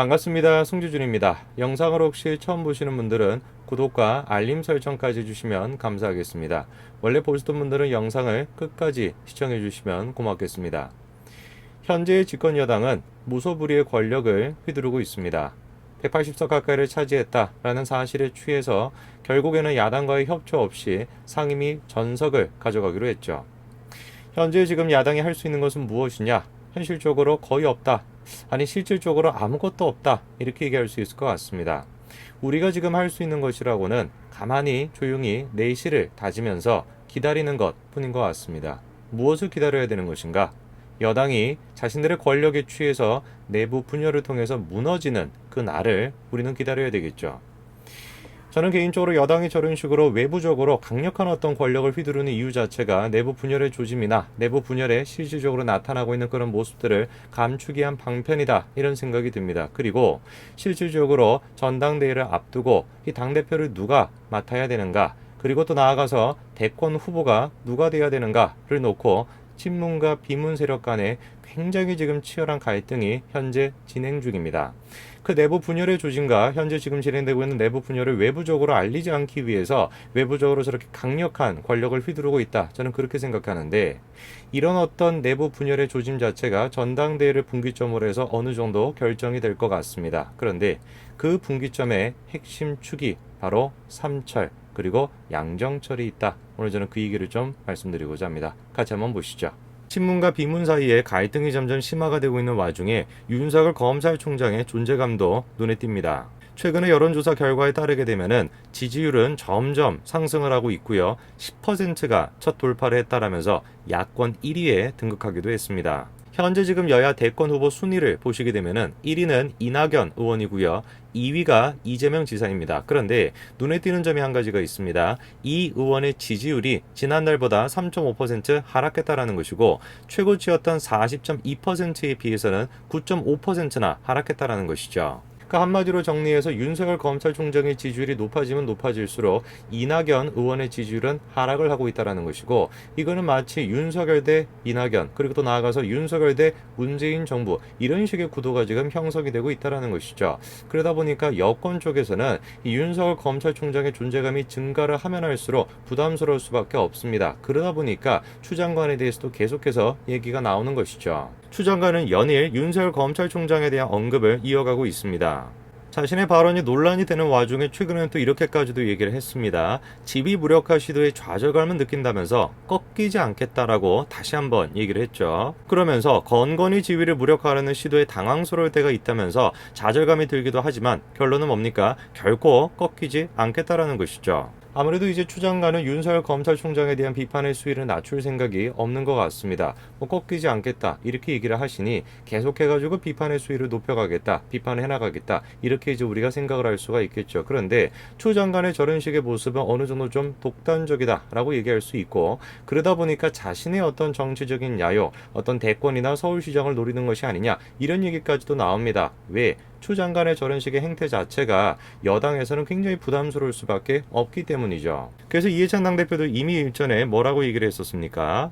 반갑습니다. 송지준입니다. 영상을 혹시 처음 보시는 분들은 구독과 알림 설정까지 해주시면 감사하겠습니다. 원래 보시던 분들은 영상을 끝까지 시청해 주시면 고맙겠습니다. 현재의 집권 여당은 무소불위의 권력을 휘두르고 있습니다. 180석 가까이를 차지했다라는 사실에 취해서 결국에는 야당과의 협조 없이 상임위 전석을 가져가기로 했죠. 현재 지금 야당이 할 수 있는 것은 무엇이냐? 현실적으로 거의 없다. 아니 실질적으로 아무것도 없다. 이렇게 얘기할 수 있을 것 같습니다. 우리가 지금 할 수 있는 것이라고는 가만히 조용히 내실을 다지면서 기다리는 것 뿐인 것 같습니다. 무엇을 기다려야 되는 것인가? 여당이 자신들의 권력에 취해서 내부 분열을 통해서 무너지는 그 날을 우리는 기다려야 되겠죠. 저는 개인적으로 여당이 저런 식으로 외부적으로 강력한 어떤 권력을 휘두르는 이유 자체가 내부 분열의 조짐이나 내부 분열에 실질적으로 나타나고 있는 그런 모습들을 감추기 위한 방편이다 이런 생각이 듭니다. 그리고 실질적으로 전당대회를 앞두고 이 당대표를 누가 맡아야 되는가, 그리고 또 나아가서 대권 후보가 누가 돼야 되는가를 놓고 친문과 비문 세력 간에 굉장히 지금 치열한 갈등이 현재 진행 중입니다. 그 내부 분열의 조짐과 현재 지금 진행되고 있는 내부 분열을 외부적으로 알리지 않기 위해서 외부적으로 저렇게 강력한 권력을 휘두르고 있다. 저는 그렇게 생각하는데, 이런 어떤 내부 분열의 조짐 자체가 전당대회를 분기점으로 해서 어느 정도 결정이 될 것 같습니다. 그런데 그 분기점의 핵심 축이 바로 삼철 그리고 양정철이 있다. 오늘 저는 그 얘기를 좀 말씀드리고자 합니다. 같이 한번 보시죠. 친문과 비문 사이에 갈등이 점점 심화가 되고 있는 와중에 윤석열 검찰총장의 존재감도 눈에 띕니다. 최근의 여론조사 결과에 따르게 되면은 지지율은 점점 상승을 하고 있고요. 10%가 첫 돌파를 했다라면서 야권 1위에 등극하기도 했습니다. 현재 지금 여야 대권 후보 순위를 보시게 되면은 1위는 이낙연 의원이고요. 2위가 이재명 지사입니다. 그런데 눈에 띄는 점이 한 가지가 있습니다. 이 의원의 지지율이 지난달보다 3.5% 하락했다라는 것이고, 최고치였던 40.2%에 비해서는 9.5%나 하락했다라는 것이죠. 그 한마디로 정리해서 윤석열 검찰총장의 지지율이 높아지면 높아질수록 이낙연 의원의 지지율은 하락을 하고 있다는 것이고, 이거는 마치 윤석열 대 이낙연, 그리고 또 나아가서 윤석열 대 문재인 정부, 이런 식의 구도가 지금 형성이 되고 있다는 것이죠. 그러다 보니까 여권 쪽에서는 이 윤석열 검찰총장의 존재감이 증가를 하면 할수록 부담스러울 수밖에 없습니다. 그러다 보니까 추 장관에 대해서도 계속해서 얘기가 나오는 것이죠. 추 장관은 연일 윤석열 검찰총장에 대한 언급을 이어가고 있습니다. 자신의 발언이 논란이 되는 와중에 최근에는 또 이렇게까지도 얘기를 했습니다. 지비 무력화 시도에 좌절감을 느낀다면서 꺾이지 않겠다라고 다시 한번 얘기를 했죠. 그러면서 건건히 지위를 무력화하려는 시도에 당황스러울 때가 있다면서 좌절감이 들기도 하지만 결론은 뭡니까? 결코 꺾이지 않겠다라는 것이죠. 아무래도 이제 추 장관은 윤석열 검찰총장에 대한 비판의 수위를 낮출 생각이 없는 것 같습니다. 꺾이지 않겠다 이렇게 얘기를 하시니 계속해가지고 비판의 수위를 높여가겠다, 비판을 해나가겠다, 이렇게 이제 우리가 생각을 할 수가 있겠죠. 그런데 추 장관의 저런 식의 모습은 어느 정도 좀 독단적이다라고 얘기할 수 있고, 그러다 보니까 자신의 어떤 정치적인 야욕, 어떤 대권이나 서울시장을 노리는 것이 아니냐, 이런 얘기까지도 나옵니다. 왜? 추 장관의 저런 식의 행태 자체가 여당에서는 굉장히 부담스러울 수밖에 없기 때문이죠. 그래서 이해찬 당대표도 이미 일전에 뭐라고 얘기를 했었습니까?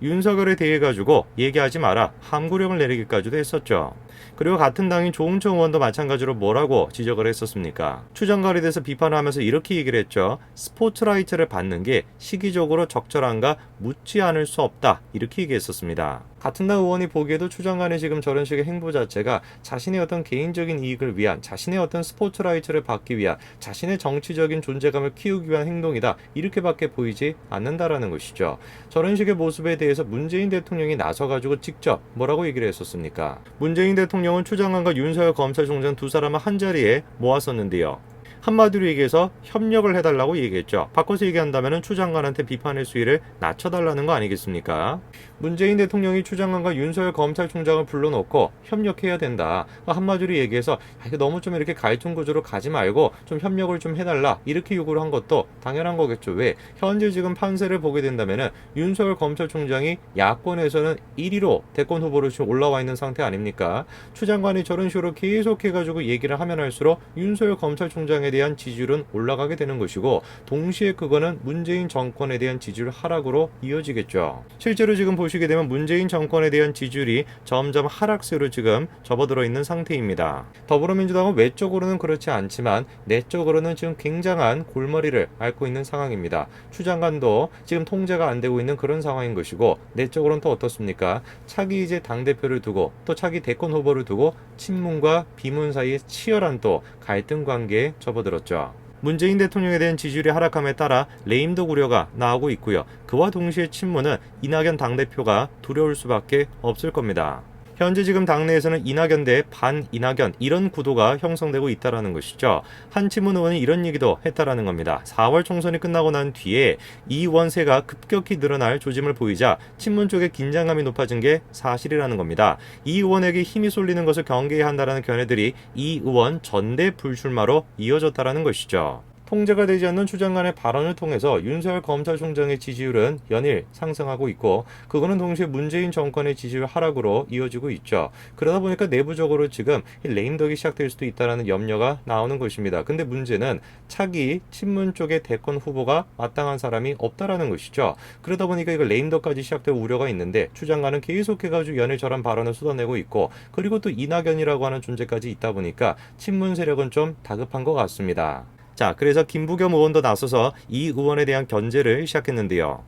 윤석열에 대해 가지고 얘기하지 마라, 함구령을 내리기까지도 했었죠. 그리고 같은 당인 조응천 의원도 마찬가지로 뭐라고 지적을 했었습니까? 추 장관에 대해서 비판을 하면서 이렇게 얘기를 했죠. 스포트라이트를 받는 게 시기적으로 적절한가 묻지 않을 수 없다, 이렇게 얘기했었습니다. 같은 당 의원이 보기에도 추 장관의 지금 저런 식의 행보 자체가 자신의 어떤 개인적인 이익을 위한, 자신의 어떤 스포트라이트를 받기 위한, 자신의 정치적인 존재감을 키우기 위한 행동이다, 이렇게밖에 보이지 않는다라는 것이죠. 저런 식의 모습에 대해서 문재인 대통령이 나서가지고 직접 뭐라고 얘기를 했었습니까? 문재인 대통령은 추 장관과 윤석열 검찰총장 두 사람을 한자리에 모았었는데요. 한마디로 얘기해서 협력을 해달라고 얘기했죠. 바꿔서 얘기한다면 추 장관한테 비판의 수위를 낮춰달라는 거 아니겠습니까? 문재인 대통령이 추 장관과 윤석열 검찰총장을 불러놓고 협력해야 된다. 한마디로 얘기해서 너무 좀 이렇게 갈등 구조로 가지 말고 좀 협력을 좀 해달라, 이렇게 요구를 한 것도 당연한 거겠죠. 왜? 현재 지금 판세를 보게 된다면 윤석열 검찰총장이 야권에서는 1위로 대권 후보로 지금 올라와 있는 상태 아닙니까? 추 장관이 저런 식으로 계속해가지고 얘기를 하면 할수록 윤석열 검찰총장에 총장에 대한 지지율은 올라가게 되는 것이고 동시에 그거는 문재인 정권에 대한 지지율 하락으로 이어지겠죠. 실제로 지금 보시게 되면 문재인 정권에 대한 지지율이 점점 하락세로 지금 접어들어 있는 상태입니다. 더불어민주당은 외적으로는 그렇지 않지만 내적으로는 지금 굉장한 골머리를 앓고 있는 상황입니다. 추 장관도 지금 통제가 안 되고 있는 그런 상황인 것이고 내적으로는 또 어떻습니까? 차기 이제 당대표를 두고 또 차기 대권 후보를 두고 친문과 비문 사이에 치열한 또 갈등 관계에 접어들었죠. 문재인 대통령에 대한 지지율이 하락함에 따라 레임덕 우려가 나오고 있고요. 그와 동시에 친문은 이낙연 당대표가 두려울 수밖에 없을 겁니다. 현재 지금 당내에서는 이낙연 대 반이낙연 이런 구도가 형성되고 있다는 것이죠. 한 친문 의원이 이런 얘기도 했다라는 겁니다. 4월 총선이 끝나고 난 뒤에 이 의원세가 급격히 늘어날 조짐을 보이자 친문 쪽에 긴장감이 높아진 게 사실이라는 겁니다. 이 의원에게 힘이 쏠리는 것을 경계해야 한다는 견해들이 이 의원 전대 불출마로 이어졌다는 것이죠. 통제가 되지 않는 추 장관의 발언을 통해서 윤석열 검찰총장의 지지율은 연일 상승하고 있고 그거는 동시에 문재인 정권의 지지율 하락으로 이어지고 있죠. 그러다 보니까 내부적으로 지금 레임덕이 시작될 수도 있다는 염려가 나오는 것입니다. 근데 문제는 차기 친문 쪽의 대권 후보가 마땅한 사람이 없다라는 것이죠. 그러다 보니까 이거 레임덕까지 시작될 우려가 있는데 추 장관은 계속해가지고 연일 저런 발언을 쏟아내고 있고 그리고 또 이낙연이라고 하는 존재까지 있다 보니까 친문 세력은 좀 다급한 것 같습니다. 자, 그래서 김부겸 의원도 나서서 이 의원에 대한 견제를 시작했는데요.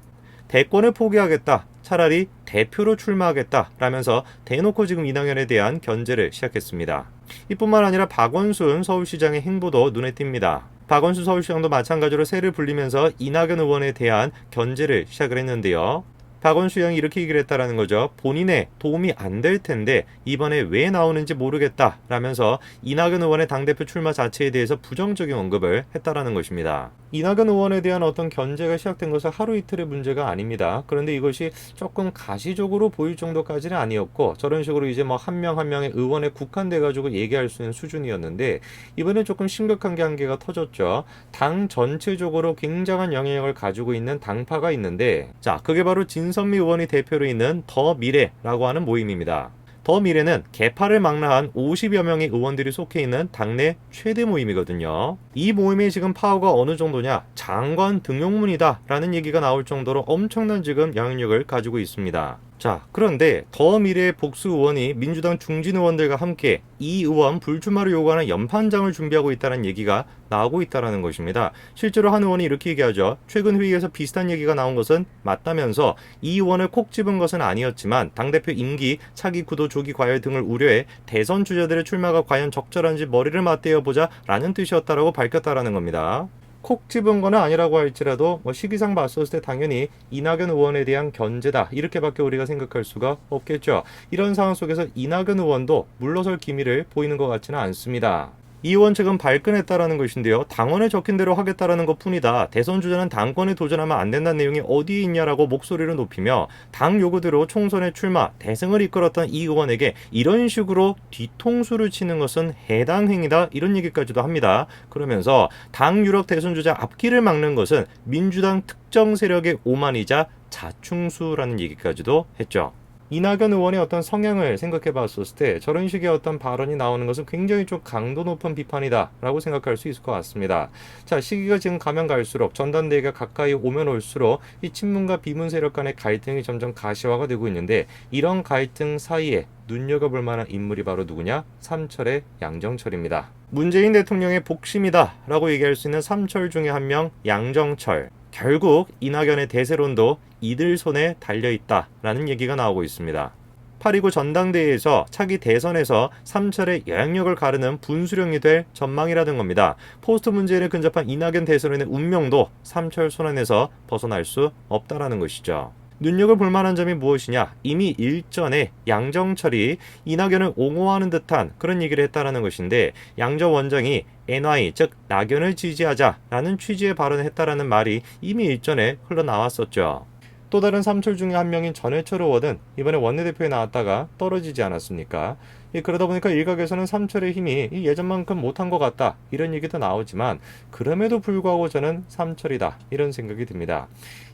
대권을 포기하겠다. 차라리 대표로 출마하겠다. 라면서 대놓고 지금 이낙연에 대한 견제를 시작했습니다. 이뿐만 아니라 박원순 서울시장의 행보도 눈에 띕니다. 박원순 서울시장도 마찬가지로 새를 불리면서 이낙연 의원에 대한 견제를 시작을 했는데요. 박원순 의원이 이렇게 얘기를 했다라는 거죠. 본인의 도움이 안 될 텐데 이번에 왜 나오는지 모르겠다 라면서 이낙연 의원의 당대표 출마 자체에 대해서 부정적인 언급을 했다라는 것입니다. 이낙연 의원에 대한 어떤 견제가 시작된 것은 하루 이틀의 문제가 아닙니다. 그런데 이것이 조금 가시적으로 보일 정도까지는 아니었고 저런 식으로 이제 뭐 한 명 한 명의 의원에 국한돼 가지고 얘기할 수 있는 수준이었는데 이번에 조금 심각한 게 한계가 터졌죠. 당 전체적으로 굉장한 영향력을 가지고 있는 당파가 있는데 자, 그게 바로 진선미 의원이 대표로 있는 더 미래라고 하는 모임입니다. 더 미래는 개파를 망라한 50여 명의 의원들이 속해 있는 당내 최대 모임이거든요. 이 모임의 지금 파워가 어느 정도냐? 장관 등용문이다 라는 얘기가 나올 정도로 엄청난 지금 영향력을 가지고 있습니다. 자, 그런데 더 미래의 복수 의원이 민주당 중진 의원들과 함께 이 의원 불출마를 요구하는 연판장을 준비하고 있다는 얘기가 나오고 있다는 것입니다. 실제로 한 의원이 이렇게 얘기하죠. 최근 회의에서 비슷한 얘기가 나온 것은 맞다면서 이 의원을 콕 집은 것은 아니었지만 당대표 임기, 차기 구도 조기 과열 등을 우려해 대선 주자들의 출마가 과연 적절한지 머리를 맞대어보자 라는 뜻이었다라고 밝혔다라는 겁니다. 콕 집은 건 아니라고 할지라도 시기상 봤었을 때 당연히 이낙연 의원에 대한 견제다 이렇게밖에 우리가 생각할 수가 없겠죠. 이런 상황 속에서 이낙연 의원도 물러설 기미를 보이는 것 같지는 않습니다. 이 의원 측은 발끈했다라는 것인데요. 당원에 적힌 대로 하겠다라는 것뿐이다. 대선 주자는 당권에 도전하면 안 된다는 내용이 어디에 있냐라고 목소리를 높이며 당 요구대로 총선에 출마, 대승을 이끌었던 이 의원에게 이런 식으로 뒤통수를 치는 것은 해당 행위다 이런 얘기까지도 합니다. 그러면서 당 유력 대선 주자 앞길을 막는 것은 민주당 특정 세력의 오만이자 자충수라는 얘기까지도 했죠. 이낙연 의원의 어떤 성향을 생각해 봤을 때 저런 식의 어떤 발언이 나오는 것은 굉장히 좀 강도 높은 비판이다 라고 생각할 수 있을 것 같습니다. 자, 시기가 지금 가면 갈수록 전당대회가 가까이 오면 올수록 이 친문과 비문 세력 간의 갈등이 점점 가시화가 되고 있는데 이런 갈등 사이에 눈여겨볼 만한 인물이 바로 누구냐? 삼철의 양정철입니다. 문재인 대통령의 복심이다 라고 얘기할 수 있는 삼철 중에 한 명 양정철. 결국 이낙연의 대세론도 이들 손에 달려있다라는 얘기가 나오고 있습니다. 8.29 전당대회에서 차기 대선에서 삼철의 영향력을 가르는 분수령이 될 전망이라는 겁니다. 포스트 문재인을 근접한 이낙연 대선인의 운명도 삼철 손안에서 벗어날 수 없다라는 것이죠. 눈여겨볼 만한 점이 무엇이냐? 이미 일전에 양정철이 이낙연을 옹호하는 듯한 그런 얘기를 했다라는 것인데 양정 원장이 NY 즉 낙연을 지지하자라는 취지의 발언을 했다라는 말이 이미 일전에 흘러나왔었죠. 또 다른 삼철 중에 한 명인 전해철 의원은 이번에 원내대표에 나왔다가 떨어지지 않았습니까? 그러다 보니까 일각에서는 삼철의 힘이 예전만큼 못한 것 같다 이런 얘기도 나오지만 그럼에도 불구하고 저는 삼철이다 이런 생각이 듭니다.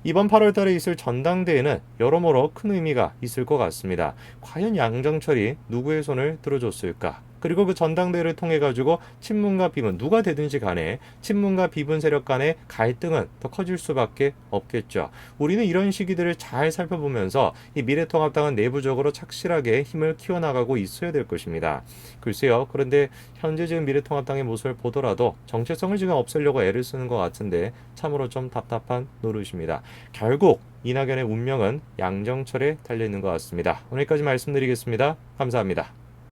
이번 8월 달에 있을 전당대회는 여러모로 큰 의미가 있을 것 같습니다. 과연 양정철이 누구의 손을 들어줬을까? 그리고 그 전당대회를 통해 가지고 친문과 비문 누가 되든지 간에 친문과 비문 세력 간의 갈등은 더 커질 수밖에 없겠죠. 우리는 이런 시기들을 잘 살펴보면서 이 미래통합당은 내부적으로 착실하게 힘을 키워나가고 있어야 될 것입니다. 글쎄요. 그런데 현재 지금 미래통합당의 모습을 보더라도 정체성을 지금 없애려고 애를 쓰는 것 같은데 참으로 좀 답답한 노릇입니다. 결국 이낙연의 운명은 양정철에 달려있는 것 같습니다. 오늘까지 말씀드리겠습니다. 감사합니다.